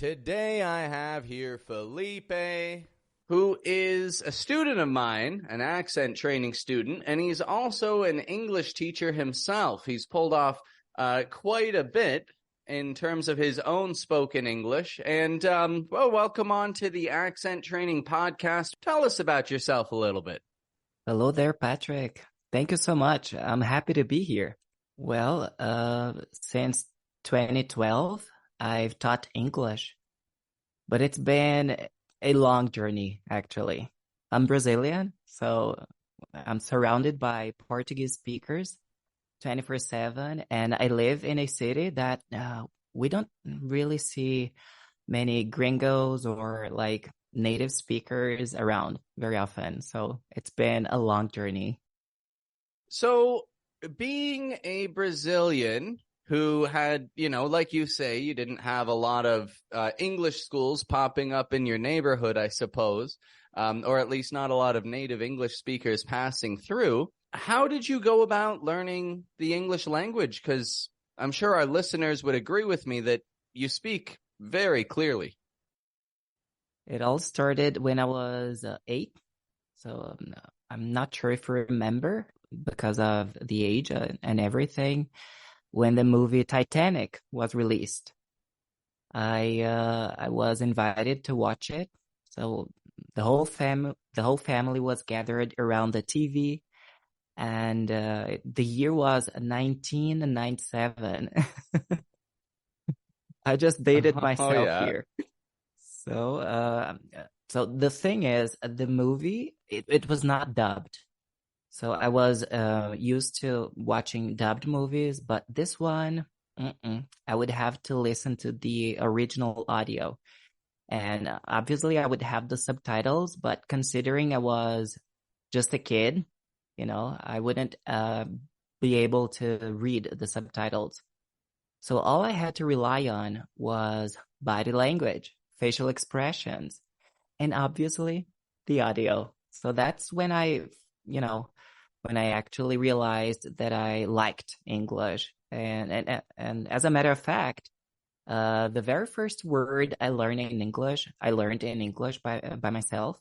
Today I have here Filipe, who is a student of mine, an accent training student, and he's also an English teacher himself. He's pulled off quite a bit in terms of his own spoken English. And, welcome on to the Accent Training Podcast. Tell us about yourself a little bit. Hello there, Patrick. Thank you so much. I'm happy to be here. Well, since 2012, I've taught English, but it's been a long journey, actually. I'm Brazilian, so I'm surrounded by Portuguese speakers 24/7, and I live in a city that we don't really see many gringos or like native speakers around very often. So it's been a long journey. So, being a Brazilian who had, like you say, you didn't have a lot of English schools popping up in your neighborhood, I suppose, or at least not a lot of native English speakers passing through. How did you go about learning the English language? Because I'm sure our listeners would agree with me that you speak very clearly. It all started when I was 8. So I'm not sure if you remember because of the age and everything. When the movie Titanic was released, I was invited to watch it. So the whole family was gathered around the TV, and the year was 1997. I just dated myself here. So the thing is, the movie it was not dubbed. So I was used to watching dubbed movies, but this one, I would have to listen to the original audio. And obviously I would have the subtitles, but considering I was just a kid, I wouldn't be able to read the subtitles. So all I had to rely on was body language, facial expressions, and obviously the audio. So that's when when I actually realized that I liked English. And as a matter of fact, the very first word I learned in English by myself,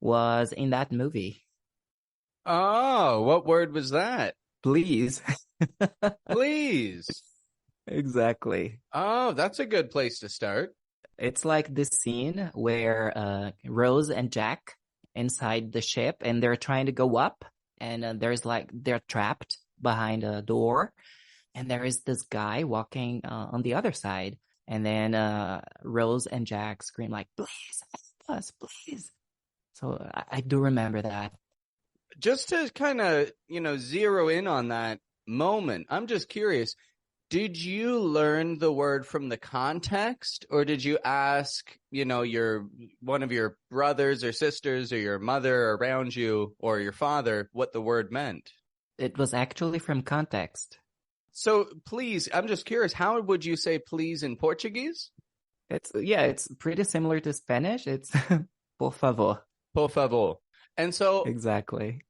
was in that movie. Oh, what word was that? Please. Please. Exactly. Oh, that's a good place to start. It's like this scene where Rose and Jack inside the ship and they're trying to go up. And they're trapped behind a door. And there is this guy walking on the other side. And then Rose and Jack scream like, please, help us, please. So I do remember that. Just to kind of, zero in on that moment, I'm just curious. Did you learn the word from the context, or did you ask, one of your brothers or sisters or your mother around you or your father what the word meant? It was actually from context. So please, I'm just curious, how would you say please in Portuguese? It's pretty similar to Spanish. It's por favor. Por favor. And so exactly.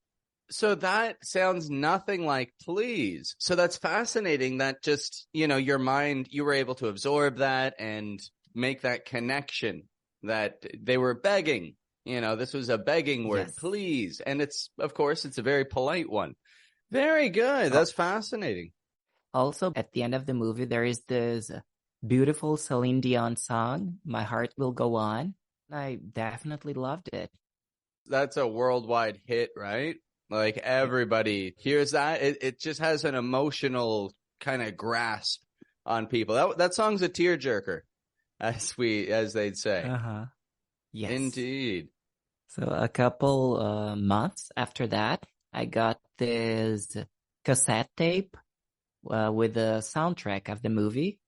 So that sounds nothing like please. So that's fascinating that just, your mind, you were able to absorb that and make that connection that they were begging. This was a begging word, yes. Please. And of course, it's a very polite one. Very good. That's fascinating. Also, at the end of the movie, there is this beautiful Celine Dion song, My Heart Will Go On. I definitely loved it. That's a worldwide hit, right? Like everybody hears that. It just has an emotional kind of grasp on people. That song's a tearjerker, as they'd say. Yes. Indeed. So a couple months after that, I got this cassette tape with the soundtrack of the movie.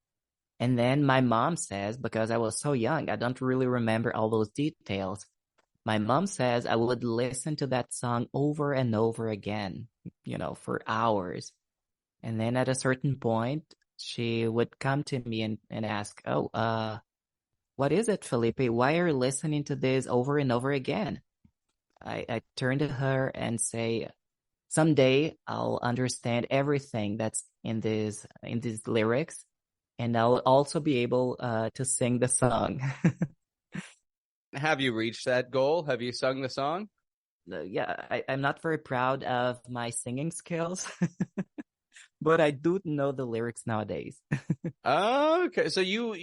And then my mom says, because I was so young, I don't really remember all those details. My mom says I would listen to that song over and over again, for hours. And then at a certain point, she would come to me and ask, what is it, Felipe? Why are you listening to this over and over again? I turn to her and say, someday I'll understand everything that's in these lyrics. and I'll also be able to sing the song. Have you reached that goal? Have you sung the song? Yeah, I'm not very proud of my singing skills, but I do know the lyrics nowadays. Oh, okay. So you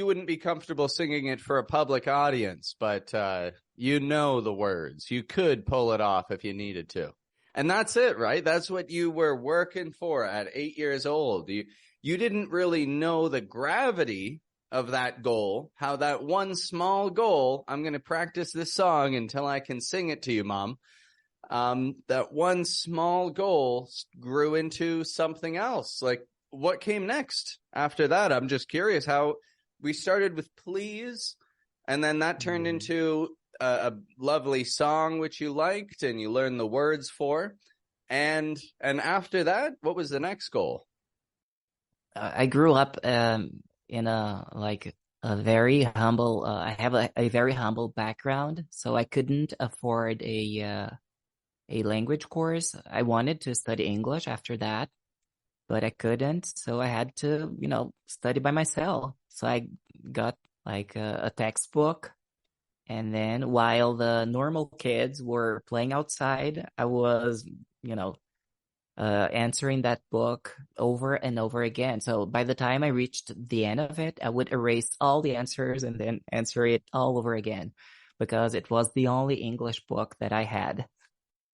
wouldn't be comfortable singing it for a public audience, but you know the words. You could pull it off if you needed to. And that's it, right? That's what you were working for at 8 years old. You didn't really know the gravity of that goal, how that one small goal, I'm going to practice this song until I can sing it to you, Mom. That one small goal grew into something else. Like, what came next after that? I'm just curious how we started with please, and then that turned Mm. into a lovely song which you liked and you learned the words for. And after that, what was the next goal? I grew up in a very humble. I have a very humble background, so I couldn't afford a language course. I wanted to study English after that, but I couldn't, so I had to, study by myself. So I got like a textbook, and then while the normal kids were playing outside, I was, you know, answering that book over and over again. So by the time I reached the end of it, I would erase all the answers and then answer it all over again because it was the only English book that I had.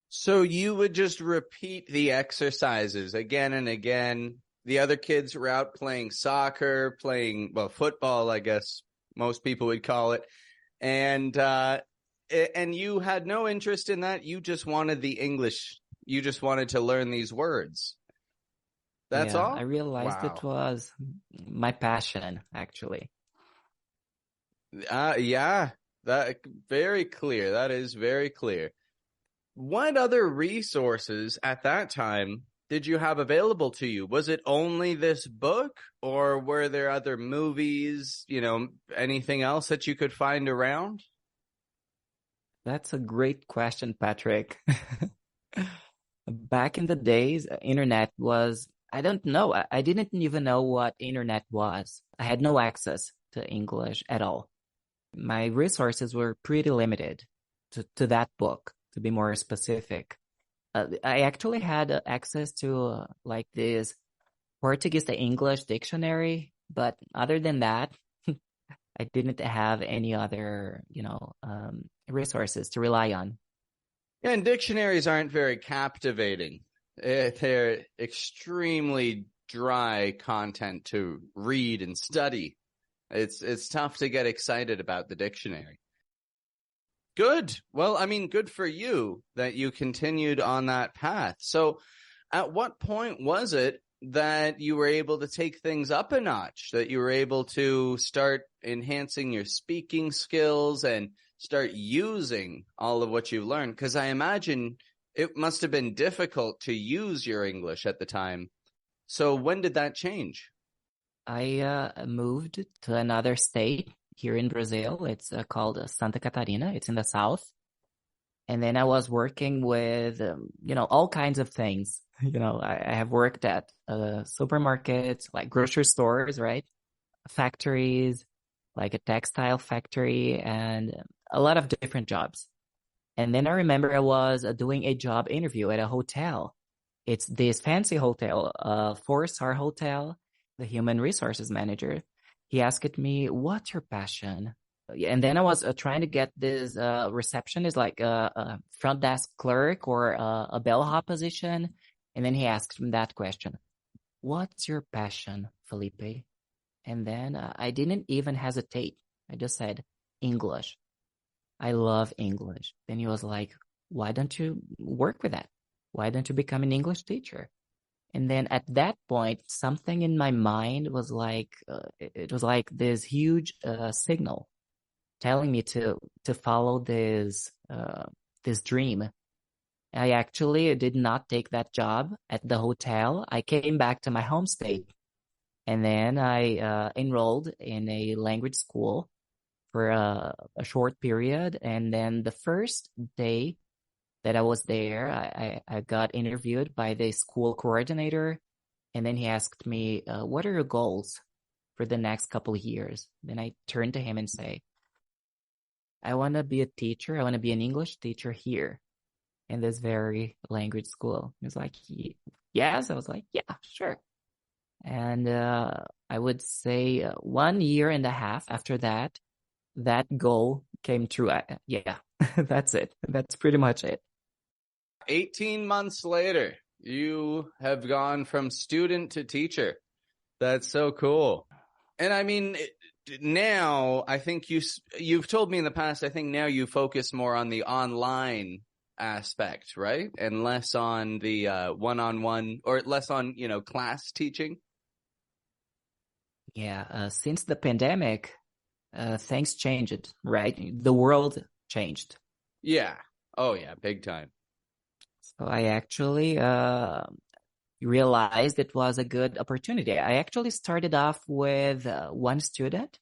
So you would just repeat the exercises again and again. The other kids were out playing soccer, playing, well, football, I guess most people would call it. And you had no interest in that. You just wanted the English. You just wanted to learn these words. That's Yeah, I all? realized it Wow. was my passion, actually. Yeah, that very clear. That is very clear. What other resources at that time did you have available to you? Was it only this book, or were there other movies, anything else that you could find around? That's a great question, Patrick. Back in the days, internet was, I don't know, I didn't even know what internet was. I had no access to English at all. My resources were pretty limited to that book, to be more specific. I actually had access to like this Portuguese to English dictionary, but other than that, I didn't have any other, resources to rely on. Yeah, and dictionaries aren't very captivating. They're extremely dry content to read and study. It's tough to get excited about the dictionary. Good. Well, I mean, good for you that you continued on that path. So, at what point was it that you were able to take things up a notch, that you were able to start enhancing your speaking skills and start using all of what you've learned? Because I imagine it must have been difficult to use your English at the time. So, when did that change? I moved to another state here in Brazil. It's called Santa Catarina. It's in the south. And then I was working with, all kinds of things. I have worked at supermarkets, like grocery stores, right? Factories, like a textile factory, and a lot of different jobs. And then I remember I was doing a job interview at a hotel. It's this fancy hotel, a four-star hotel. The human resources manager, he asked me, "What's your passion?" And then I was trying to get this receptionist, like a front desk clerk or a bellhop position. And then he asked me that question: "What's your passion, Felipe?" And then I didn't even hesitate. I just said, "English. I love English." Then he was like, "Why don't you work with that? Why don't you become an English teacher?" And then at that point, something in my mind was like, it was like this huge signal telling me to follow this dream. I actually did not take that job at the hotel. I came back to my home state, and then I enrolled in a language school for a short period. And then the first day that I was there, I got interviewed by the school coordinator, and then he asked me, "What are your goals?" for the next couple of years. Then I turned to him and say, I want to be a teacher. I want to be an English teacher here in this very language school. He was like, yes. I was like, yeah, sure. And I would say 1 year and a half after that, that goal came true. Yeah, that's it. That's pretty much it. 18 months later, you have gone from student to teacher. That's so cool. And I mean, now I think you've told me in the past, I think now you focus more on the online aspect, right? And less on the one-on-one, or less on, class teaching. Yeah, since the pandemic, things changed, right? The world changed. Yeah. Oh, yeah, big time. So I actually realized it was a good opportunity. I actually started off with one student.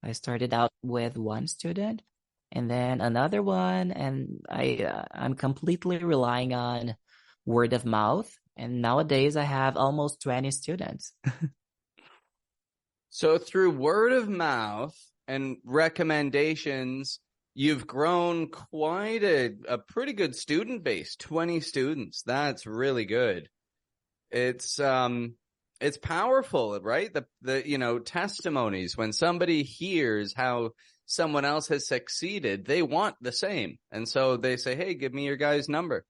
I started out with one student and then another one, and I'm completely relying on word of mouth. And nowadays I have almost 20 students. So through word of mouth and recommendations, you've grown quite a pretty good student base, 20 students. That's really good. It's powerful, right? The testimonies, when somebody hears how someone else has succeeded, they want the same. And so they say, hey, give me your guy's number.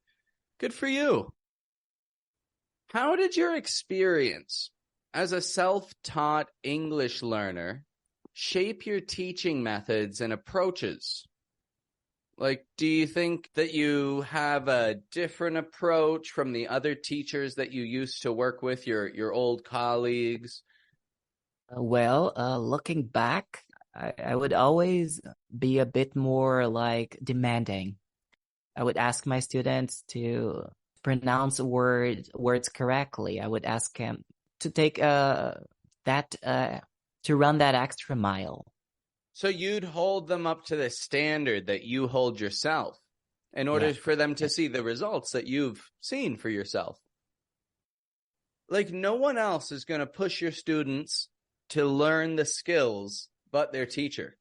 Good for you. How did your experience as a self-taught English learner shape your teaching methods and approaches? Like, do you think that you have a different approach from the other teachers that you used to work with, your old colleagues? Well, looking back, I would always be a bit more like demanding. I would ask my students to pronounce words correctly. I would ask them to take to run that extra mile. So you'd hold them up to the standard that you hold yourself in order for them to see the results that you've seen for yourself. Like, no one else is going to push your students to learn the skills but their teacher,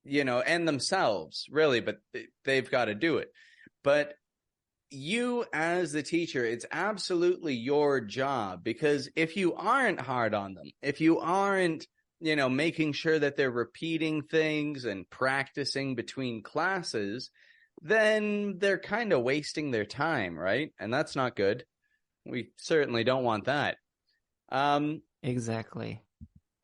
and themselves, really, but they've got to do it. But you as the teacher, it's absolutely your job, because if you aren't hard on them, if you aren't making sure that they're repeating things and practicing between classes, then they're kind of wasting their time, right? And that's not good. We certainly don't want that. Exactly.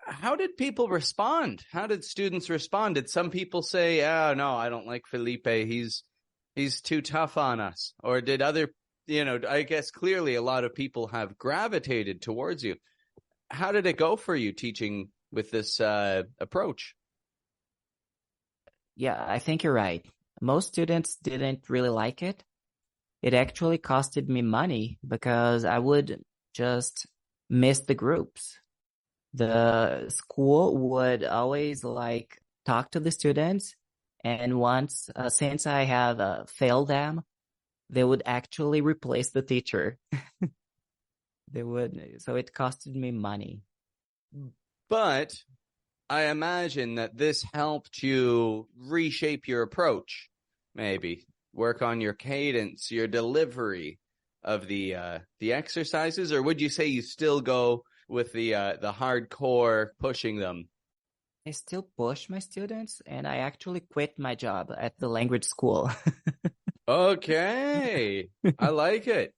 How did people respond? How did students respond? Did some people say, oh, no, I don't like Filipe. He's too tough on us? Or did other, I guess clearly a lot of people have gravitated towards you. How did it go for you teaching with this approach? Yeah, I think you're right. Most students didn't really like it. It actually costed me money because I would just miss the groups. The school would always talk to the students, and once, since I have failed them, they would actually replace the teacher. So it costed me money. But I imagine that this helped you reshape your approach, maybe work on your cadence, your delivery of the exercises, or would you say you still go with the hardcore pushing them? I still push my students, and I actually quit my job at the language school. Okay, I like it.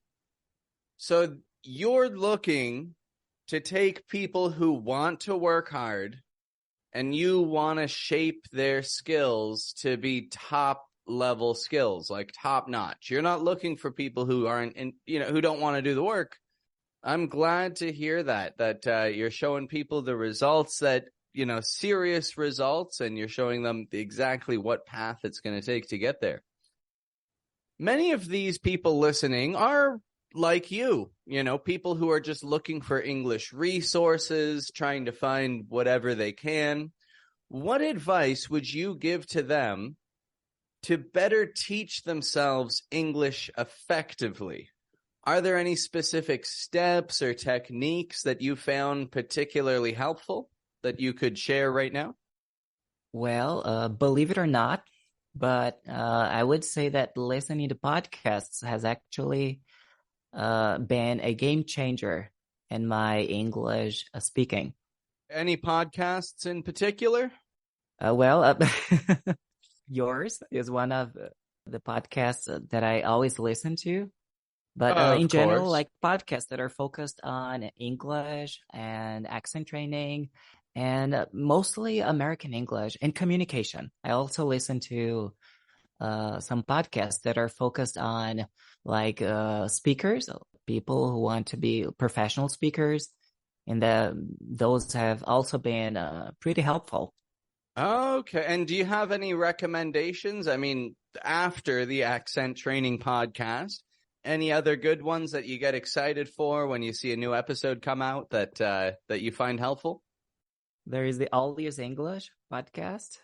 So you're looking to take people who want to work hard, and you want to shape their skills to be top level skills, like top notch. You're not looking for people who aren't, who don't want to do the work. I'm glad to hear that you're showing people the results that, serious results, and you're showing them exactly what path it's going to take to get there. Many of these people listening are like you, people who are just looking for English resources, trying to find whatever they can. What advice would you give to them to better teach themselves English effectively? Are there any specific steps or techniques that you found particularly helpful that you could share right now? Well, believe it or not, but I would say that listening to podcasts has actually been a game changer in my English speaking. Any podcasts in particular? Well, yours is one of the podcasts that I always listen to. But Of in general, course. like podcasts that are focused on English and accent training and mostly American English and communication. I also listen to some podcasts that are focused on like speakers, people who want to be professional speakers. And those have also been pretty helpful. Okay. And do you have any recommendations? I mean, after the accent training podcast, any other good ones that you get excited for when you see a new episode come out that you find helpful? There is the All Ears English podcast.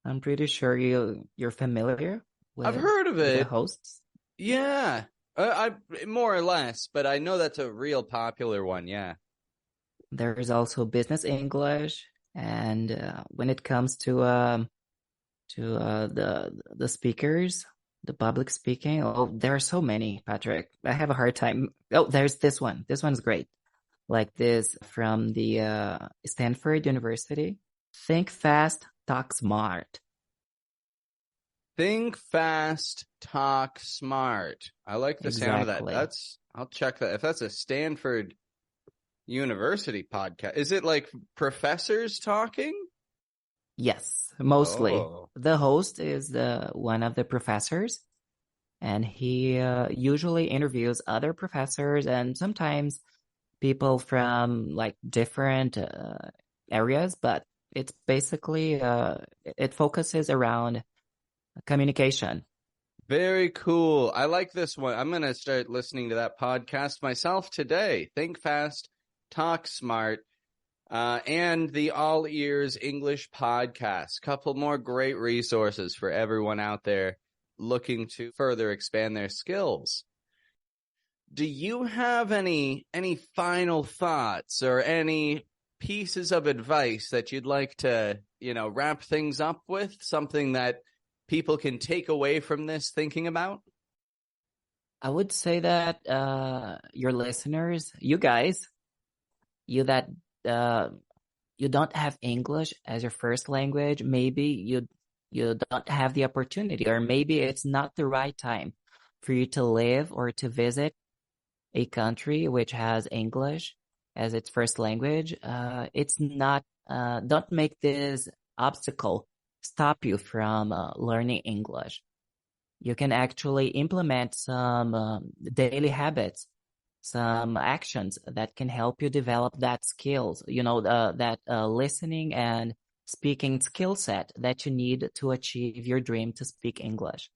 I'm pretty sure you're familiar I've with heard of the it. hosts. Yeah. I more or less, but I know that's a real popular one. Yeah. There is also Business English, and when it comes to the speakers, the public speaking, oh, there are so many, Patrick. I have a hard time. Oh, there's this one. This one's great. Like this from the Stanford University. Think fast, talk smart. Think fast, talk smart. I like the sound of that. Exactly. I'll check that. If that's a Stanford University podcast, is it like professors talking? Yes, mostly. Oh, The host is one of the professors, and he usually interviews other professors and sometimes people from like different areas, but it's basically it focuses around communication. very cool. I like this one. I'm going to start listening to that podcast myself today. Think fast, talk smart. And the All Ears English podcast. Couple more great resources for everyone out there looking to further expand their skills. Do you have any final thoughts or any pieces of advice that you'd like to, wrap things up with? Something that people can take away from this thinking about? I would say that your listeners, you guys, you that you don't have English as your first language, maybe you don't have the opportunity, or maybe it's not the right time for you to live or to visit a country which has English as its first language. It's not, don't make this obstacle stop you from learning English. You can actually implement some daily habits, some actions that can help you develop that skills, that listening and speaking skill set that you need to achieve your dream to speak English.